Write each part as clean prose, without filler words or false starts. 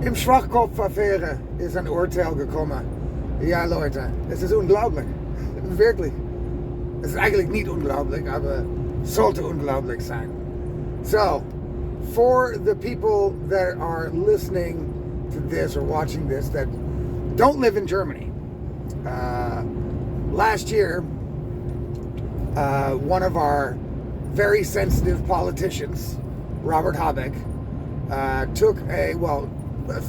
Im Schwachkopf-Affäre ist ein Urteil gekommen. Ja, Leute, es ist unglaublich. Wirklich. Es ist eigentlich nicht unglaublich, aber sollte unglaublich sein. So, for the people that are listening to this or watching this that don't live in Germany, last year, one of our very sensitive politicians, Robert Habeck,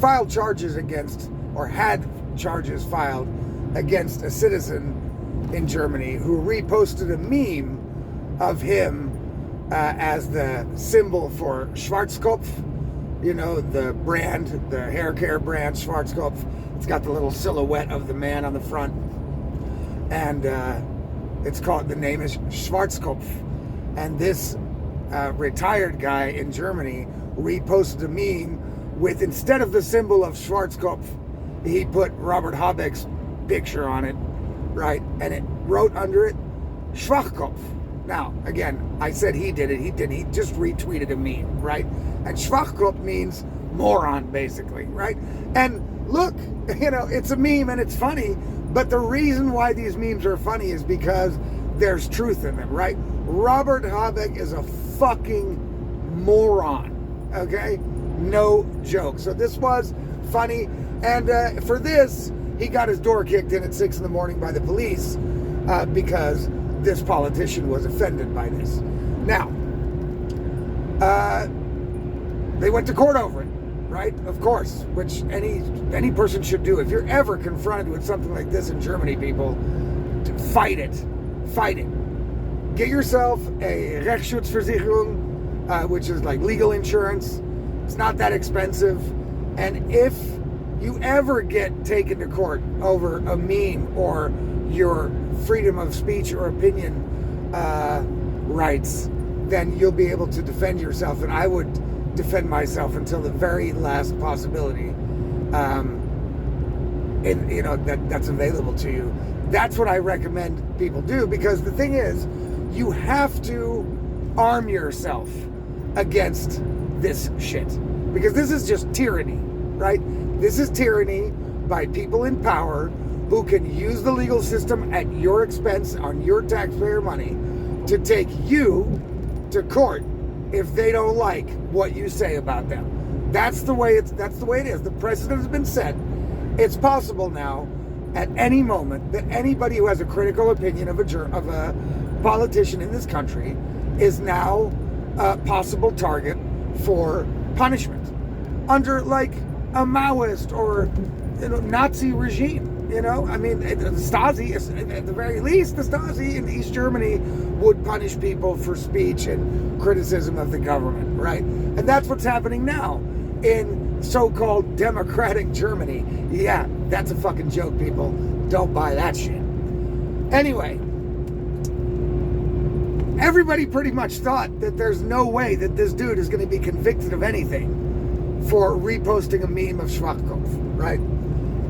filed charges against, or had charges filed against a citizen in Germany who reposted a meme of him as the symbol for Schwarzkopf, you know, the brand, the hair care brand Schwarzkopf. It's got the little silhouette of the man on the front, and it's called, the name is Schwarzkopf. And this retired guy in Germany reposted a meme with, instead of the symbol of Schwarzkopf, he put Robert Habeck's picture on it, right? And it wrote under it, Schwachkopf. Now, again, I said he did it. He didn't. He just retweeted a meme, right? And Schwachkopf means moron, basically, right? And look, you know, it's a meme and it's funny, but the reason why these memes are funny is because there's truth in them, right? Robert Habeck is a fucking moron, okay? No joke. So this was funny. And for this, he got his door kicked in at 6 a.m. by the police because this politician was offended by this. Now, they went to court over it, right? Of course, which any person should do. If you're ever confronted with something like this in Germany, people, fight it. Fight it. Get yourself a Rechtsschutzversicherung, which is like legal insurance. It's not that expensive. And if you ever get taken to court over a meme or your freedom of speech or opinion rights, then you'll be able to defend yourself. And I would defend myself until the very last possibility that's available to you. That's what I recommend people do, because the thing is, you have to arm yourself against this shit, because this is just tyranny, right? This is tyranny by people in power who can use the legal system at your expense on your taxpayer money to take you to court if they don't like what you say about them. That's the way it is. The precedent has been set. It's possible now at any moment that anybody who has a critical opinion of a politician in this country is now a possible target for punishment under like a Maoist or Nazi regime. You know, I mean, the Stasi, at the very least, the Stasi in East Germany would punish people for speech and criticism of the government, right? And that's what's happening now in so-called democratic Germany. Yeah, that's a fucking joke, people. Don't buy that shit. Anyway, everybody pretty much thought that there's no way that this dude is going to be convicted of anything for reposting a meme of Schwachkopf, right?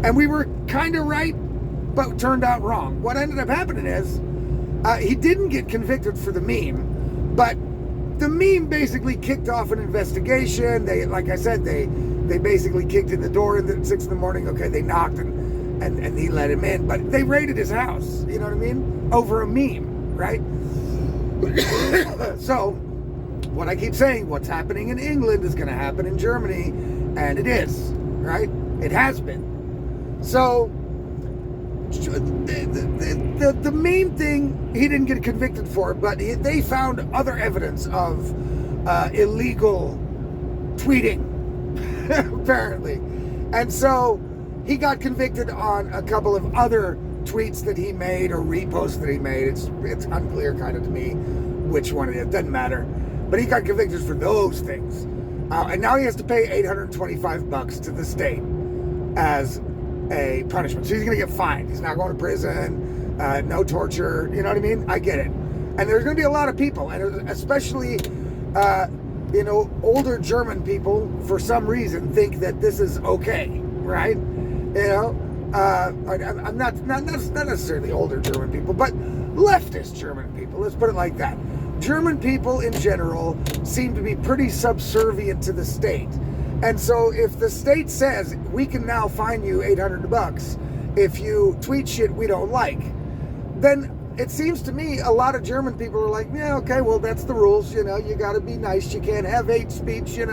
And we were kind of right, but turned out wrong. What ended up happening is he didn't get convicted for the meme, but the meme basically kicked off an investigation. They, like I said, they basically kicked in the door at 6 a.m. Okay, they knocked and he let him in, but they raided his house. You know what I mean? Over a meme, right? So, what I keep saying, what's happening in England is going to happen in Germany, and it is, right? It has been. So, the main thing he didn't get convicted for, but they found other evidence of illegal tweeting, apparently. And so, he got convicted on a couple of other tweets that he made or reposts that he made. It's unclear kind of to me which one it is. Doesn't matter. But he got convicted for those things. And now he has to pay $825 to the state as a punishment. So he's going to get fined. He's not going to prison, no torture. You know what I mean? I get it. And there's going to be a lot of people, and especially, older German people, for some reason, think that this is okay, right? You know, I'm not necessarily older German people, but leftist German people. Let's put it like that. German people in general seem to be pretty subservient to the state. And so if the state says we can now fine you $800 if you tweet shit we don't like, then it seems to me a lot of German people are like, yeah, okay, well, that's the rules, you got to be nice, you can't have hate speech, and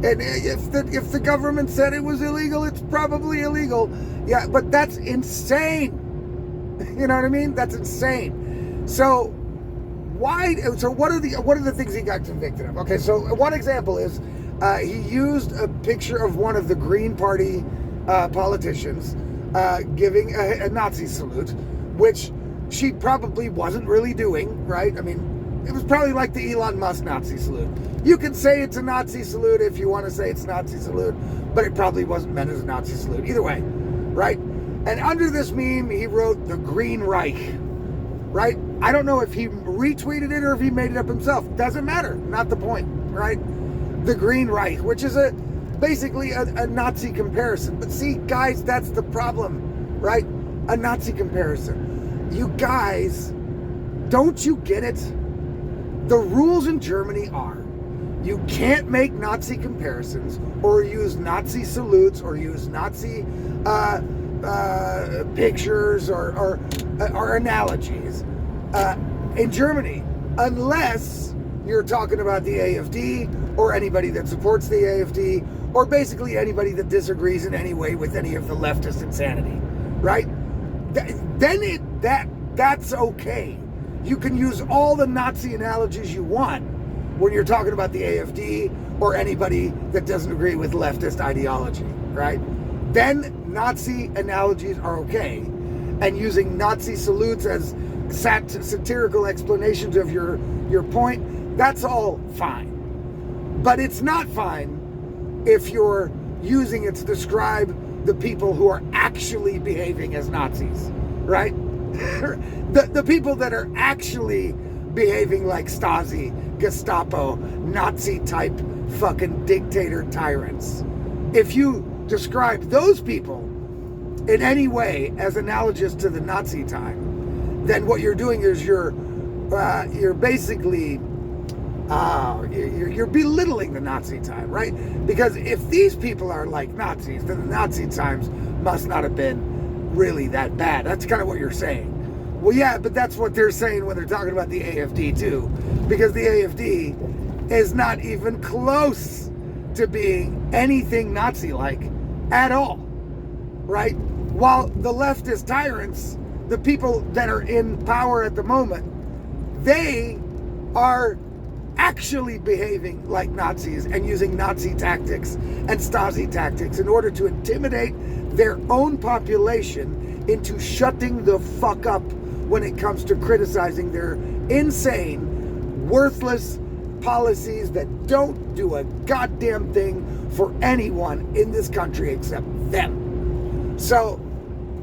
if the government said it was illegal, it's probably illegal. Yeah, but that's insane. You know what I mean? That's insane. So what are the things he got convicted of? Okay, so one example is he used a picture of one of the Green Party politicians giving a Nazi salute, which she probably wasn't really doing, right? I mean, it was probably like the Elon Musk Nazi salute. You can say it's a Nazi salute if you want to say it's a Nazi salute, but it probably wasn't meant as a Nazi salute. Either way, right? And under this meme, he wrote the Green Reich, right? I don't know if he retweeted it or if he made it up himself. Doesn't matter. Not the point, right? The Green Reich, which is basically a Nazi comparison. But see, guys, that's the problem, right? A Nazi comparison. You guys, don't you get it? The rules in Germany are you can't make Nazi comparisons or use Nazi salutes or use Nazi pictures or analogies in Germany unless you're talking about the AfD or anybody that supports the AfD or basically anybody that disagrees in any way with any of the leftist insanity, right? That's okay. You can use all the Nazi analogies you want when you're talking about the AfD or anybody that doesn't agree with leftist ideology, right? Then Nazi analogies are okay. And using Nazi salutes as satirical explanations of your point, that's all fine. But it's not fine if you're using it to describe the people who are actually behaving as Nazis, right? the people that are actually behaving like Stasi, Gestapo, Nazi-type fucking dictator tyrants. If you describe those people in any way as analogous to the Nazi time, then what you're doing is you're basically you're belittling the Nazi time, right? Because if these people are like Nazis, then the Nazi times must not have been really that bad. That's kind of what you're saying. Well, yeah, but that's what they're saying when they're talking about the AfD too, because the AfD is not even close to being anything Nazi-like at all, right? While the leftist tyrants, the people that are in power at the moment, they are actually behaving like Nazis and using Nazi tactics and Stasi tactics in order to intimidate their own population into shutting the fuck up when it comes to criticizing their insane, worthless policies that don't do a goddamn thing for anyone in this country except them. So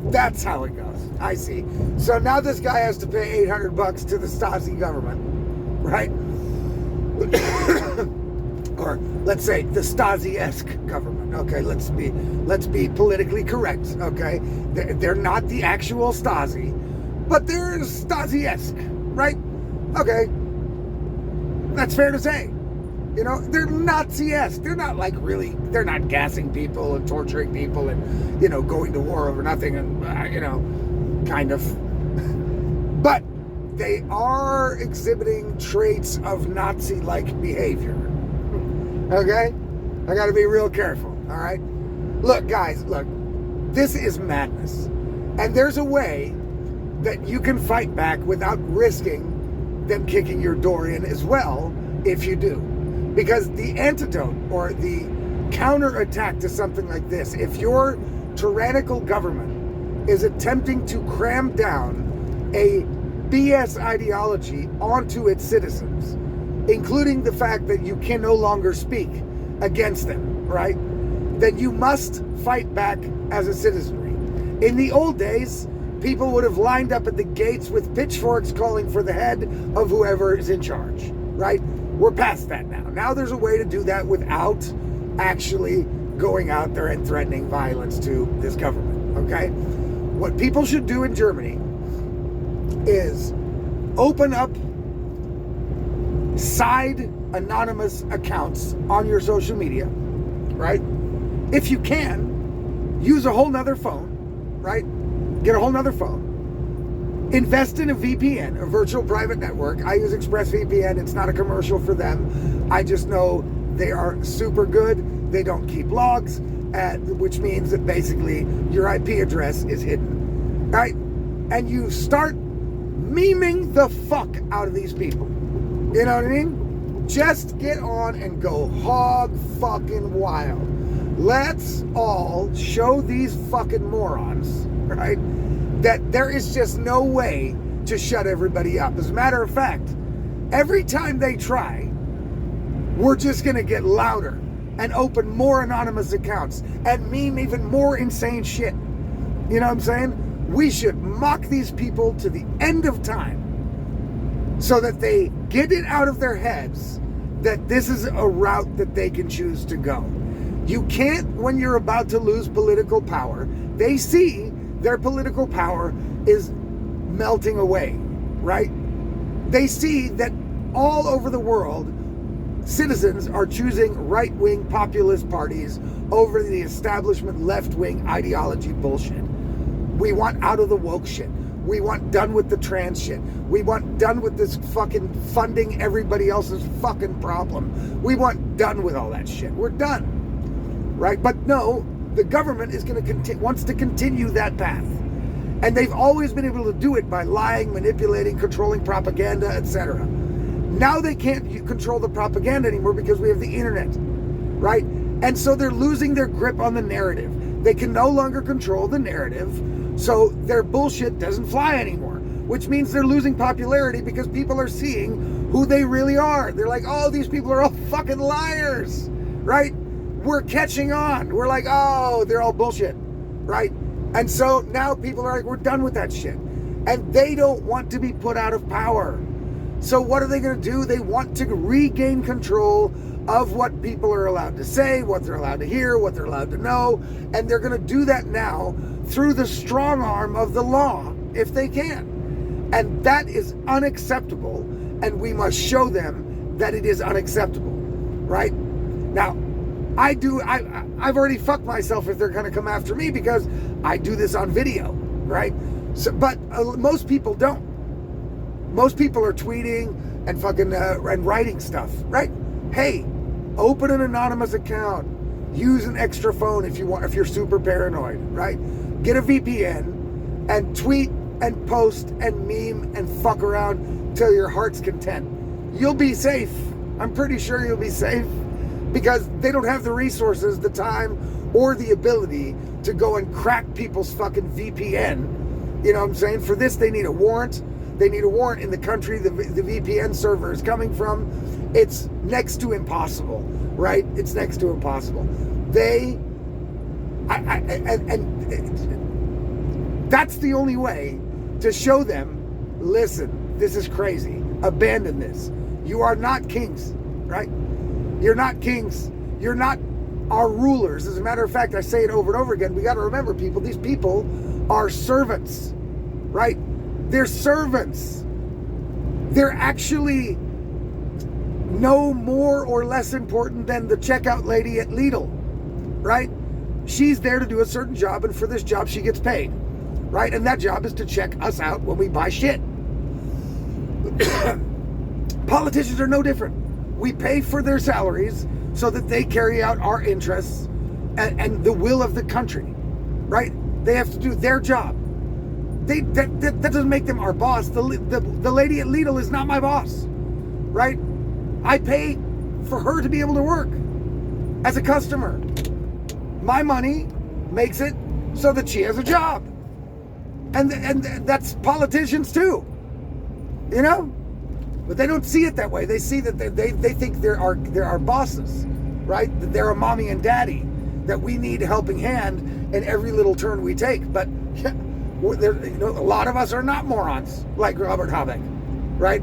that's how it goes. I see. So now this guy has to pay $800 to the Stasi government, right? Or let's say the Stasi-esque government. Okay, let's be politically correct. Okay, they're not the actual Stasi, but they're Stasi-esque, right? Okay, that's fair to say. They're Nazi-esque. They're not like really. They're not gassing people and torturing people and going to war over nothing and kind of. But they are exhibiting traits of Nazi-like behavior. Okay? I gotta be real careful, all right? Look, guys, this is madness. And there's a way that you can fight back without risking them kicking your door in as well, if you do. Because the antidote or the counterattack to something like this, if your tyrannical government is attempting to cram down a BS ideology onto its citizens, including the fact that you can no longer speak against them, right? Then you must fight back as a citizenry. In the old days, people would have lined up at the gates with pitchforks calling for the head of whoever is in charge, right? We're past that now. Now there's a way to do that without actually going out there and threatening violence to this government, okay? What people should do in Germany is open up side anonymous accounts on your social media right? If you can, use a whole nother phone, right? Get a whole nother phone. Invest in a VPN, a virtual private network. I use ExpressVPN. It's not a commercial for them. I just know they are super good. They don't keep logs, which means that basically your IP address is hidden, right? And you start memeing the fuck out of these people. You know what I mean? Just get on and go hog fucking wild. Let's all show these fucking morons, right, that there is just no way to shut everybody up. As a matter of fact, every time they try, we're just going to get louder and open more anonymous accounts and meme even more insane shit. You know what I'm saying? We should mock these people to the end of time so that they get it out of their heads that this is a route that they can choose to go. You can't, when you're about to lose political power, they see their political power is melting away, right? They see that all over the world, citizens are choosing right-wing populist parties over the establishment left-wing ideology bullshit. We want out of the woke shit. We want done with the trans shit. We want done with this fucking funding everybody else's fucking problem. We want done with all that shit. We're done, right? But no, the government is going to wants to continue that path, and they've always been able to do it by lying, manipulating, controlling propaganda, etc. Now they can't control the propaganda anymore because we have the internet, right? And so they're losing their grip on the narrative. They can no longer control the narrative, so their bullshit doesn't fly anymore, which means they're losing popularity because people are seeing who they really are. They're like, oh, these people are all fucking liars, right? We're catching on. We're like, oh, they're all bullshit, right? And so now people are like, we're done with that shit. And they don't want to be put out of power. So what are they going to do? They want to regain control of what people are allowed to say, what they're allowed to hear, what they're allowed to know. And they're going to do that now through the strong arm of the law, if they can. And that is unacceptable. And we must show them that it is unacceptable, right? Now, I've already fucked myself if they're going to come after me because I do this on video, right? So, but most people don't. Most people are tweeting and fucking and writing stuff, right? Hey, open an anonymous account. Use an extra phone if you want, if you're super paranoid, right? Get a VPN and tweet and post and meme and fuck around till your heart's content. You'll be safe. I'm pretty sure you'll be safe because they don't have the resources, the time, or the ability to go and crack people's fucking VPN. You know what I'm saying? For this, they need a warrant. They need a warrant in the country the VPN server is coming from. It's next to impossible, right? It's next to impossible. And that's the only way to show them, listen, this is crazy. Abandon this. You are not kings, right? You're not kings. You're not our rulers. As a matter of fact, I say it over and over again. We got to remember, people, these people are servants, right? They're servants. They're actually no more or less important than the checkout lady at Lidl, right? She's there to do a certain job, and for this job she gets paid, right? And that job is to check us out when we buy shit. Politicians are no different. We pay for their salaries so that they carry out our interests and the will of the country, right? They have to do their job. That doesn't make them our boss. The lady at Lidl is not my boss, right? I pay for her to be able to work as a customer. My money makes it so that she has a job. And that's politicians too, you know? But they don't see it that way. They see that they think they're our bosses, right? That they're a mommy and daddy, that we need a helping hand in every little turn we take. But yeah, a lot of us are not morons like Robert Habeck, right?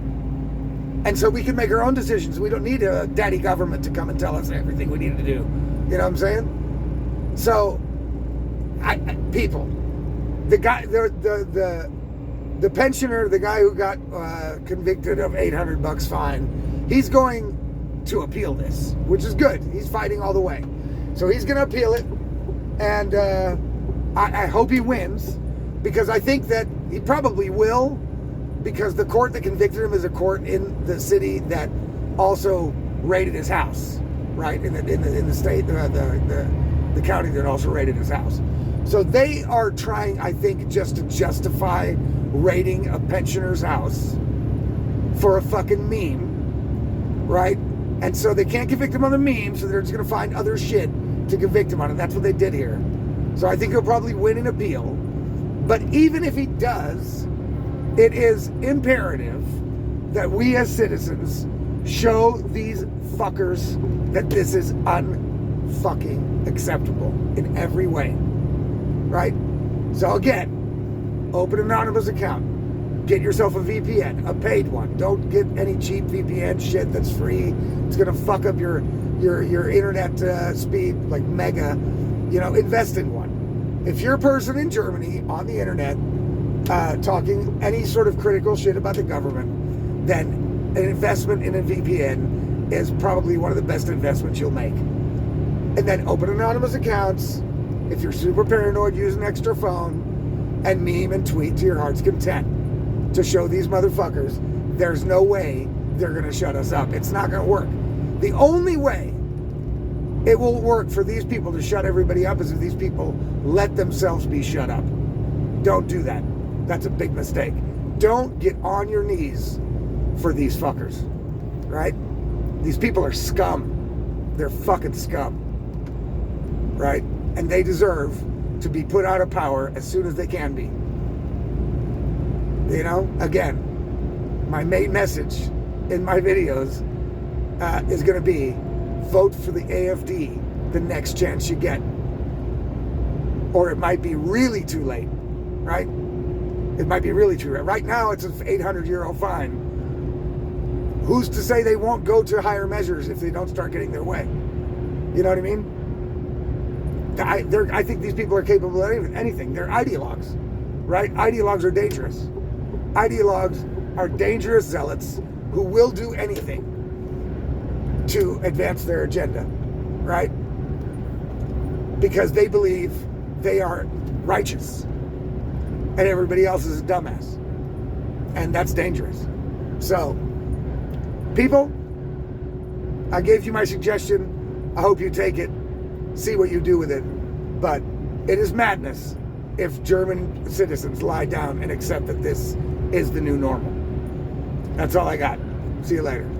And so we can make our own decisions. We don't need a daddy government to come and tell us everything we need to do. You know what I'm saying? So, people, the guy, the pensioner, the guy who got convicted of $800 fine, he's going to appeal this, which is good. He's fighting all the way. So he's going to appeal it, and I hope he wins, because I think that he probably will, because the court that convicted him is a court in the city that also raided his house, right? In the state, the county that also raided his house. So they are trying, I think, just to justify raiding a pensioner's house for a fucking meme, right? And so they can't convict him on the meme, so they're just going to find other shit to convict him on, and that's what they did here. So I think he'll probably win an appeal. But even if he does, it is imperative that we as citizens show these fuckers that this is unfucking acceptable in every way, right? So again, open an anonymous account. Get yourself a VPN, a paid one. Don't get any cheap VPN shit that's free. It's gonna fuck up your internet speed like mega. Invest in one. If you're a person in Germany on the internet talking any sort of critical shit about the government, then an investment in a VPN is probably one of the best investments you'll make. And then open anonymous accounts. If you're super paranoid, use an extra phone and meme and tweet to your heart's content to show these motherfuckers there's no way they're going to shut us up. It's not going to work. The only way it will work for these people to shut everybody up is if these people let themselves be shut up. Don't do that. That's a big mistake. Don't get on your knees for these fuckers, right? These people are scum. They're fucking scum, right? And they deserve to be put out of power as soon as they can be. Again, my main message in my videos is going to be vote for the AFD the next chance you get. Or it might be really too late, right? It might be really too late. Right now, it's an 800-euro fine. Who's to say they won't go to higher measures if they don't start getting their way? You know what I mean? I think these people are capable of anything. They're ideologues, right? Ideologues are dangerous. Ideologues are dangerous zealots who will do anything to advance their agenda, right? Because they believe they are righteous and everybody else is a dumbass. And that's dangerous. So, people, I gave you my suggestion. I hope you take it. See what you do with it. But it is madness if German citizens lie down and accept that this is the new normal. That's all I got. See you later.